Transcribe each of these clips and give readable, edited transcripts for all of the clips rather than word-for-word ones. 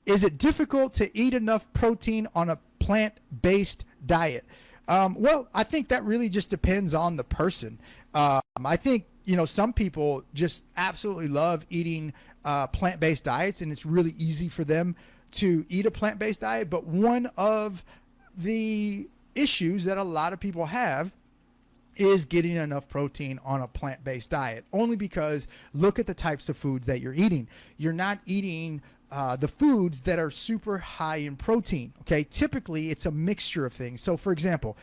Is it difficult to eat enough protein on a plant-based diet? Well, I think that really just depends on the person. I think, some people just absolutely love eating plant-based diets, and it's really easy for them to eat a plant-based diet. But one of the issues that a lot of people have is getting enough protein on a plant-based diet, only because look at the types of foods that you're eating. You're not eating the foods that are super high in protein. Okay, typically it's a mixture of things. So for example,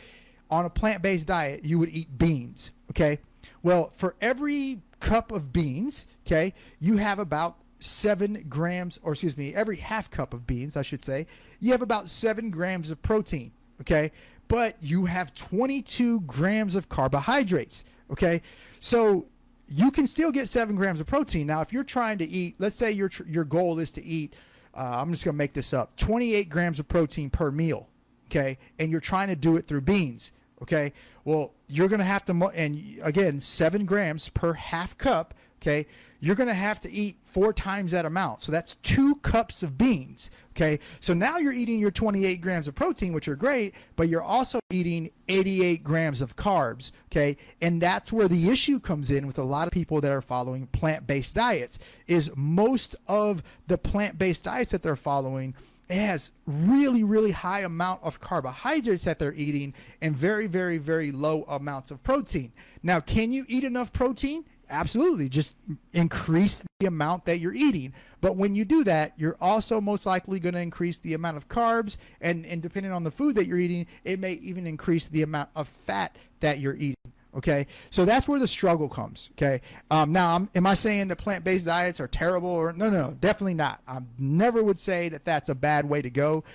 on a plant-based diet, you would eat beans. Okay, well, for every cup of beans, okay, you have about 7 grams, or excuse me, every half cup of beans, I should say, you have about 7 grams of protein. Okay, but you have 22 grams of carbohydrates. Okay, so you can still get 7 grams of protein. Now, if you're trying to eat, let's say your goal is to eat, I'm just going to make this up, 28 grams of protein per meal. Okay, and you're trying to do it through beans. Okay, well, you're going to have to, and again, 7 grams per half cup. Okay, you're going to have to eat 4 times that amount. So that's 2 cups of beans. Okay, so now you're eating your 28 grams of protein, which are great, but you're also eating 88 grams of carbs. Okay, and that's where the issue comes in with a lot of people that are following plant-based diets, is most of the plant-based diets that they're following, it has really, really high amount of carbohydrates that they're eating and very, very, very low amounts of protein. Now, can you eat enough protein? Absolutely. Just increase the amount that you're eating. But when you do that, you're also most likely going to increase the amount of carbs, and depending on the food that you're eating, it may even increase the amount of fat that you're eating. Okay, so that's where the struggle comes. Okay, now am I saying that plant-based diets are terrible? Or no, definitely not. I never would say that that's a bad way to go.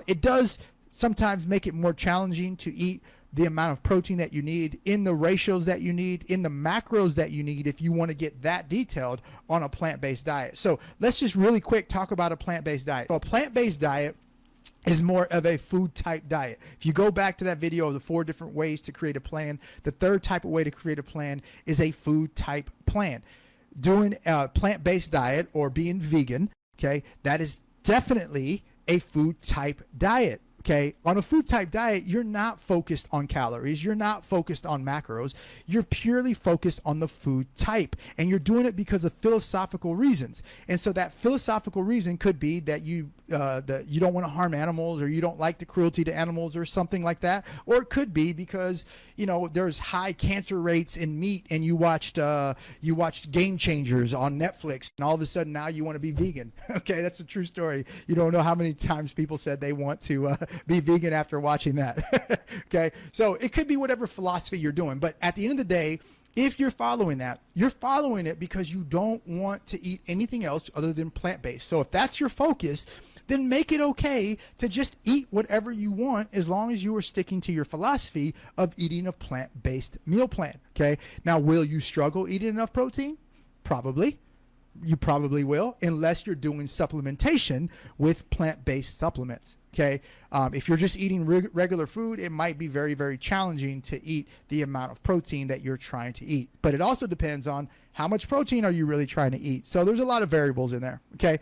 It does sometimes make it more challenging to eat the amount of protein that you need in the ratios that you need, in the macros that you need, if you want to get that detailed on a plant-based diet. So let's just really quick talk about a plant-based diet. So a plant-based diet is more of a food type diet. If you go back to that video of the 4 different ways to create a plan, the 3rd type of way to create a plan is a food type plan. Doing a plant-based diet or being vegan, okay, that is definitely a food type diet. Okay, on a food type diet, you're not focused on calories. You're not focused on macros. You're purely focused on the food type, and you're doing it because of philosophical reasons. And so that philosophical reason could be that you don't want to harm animals, or you don't like the cruelty to animals, or something like that. Or it could be because there's high cancer rates in meat, and you watched Game Changers on Netflix, and all of a sudden now you want to be vegan. Okay, that's a true story. You don't know how many times people said they want to be vegan after watching that. Okay, so it could be whatever philosophy you're doing, but at the end of the day, if you're following that, you're following it because you don't want to eat anything else other than plant-based. So if that's your focus, then make it okay to just eat whatever you want, as long as you are sticking to your philosophy of eating a plant-based meal plan. Okay, now will you struggle eating enough protein? Probably. You probably will, unless you're doing supplementation with plant-based supplements. Okay, if you're just eating regular food, it might be very, very challenging to eat the amount of protein that you're trying to eat. But it also depends on how much protein are you really trying to eat. So there's a lot of variables in there. Okay.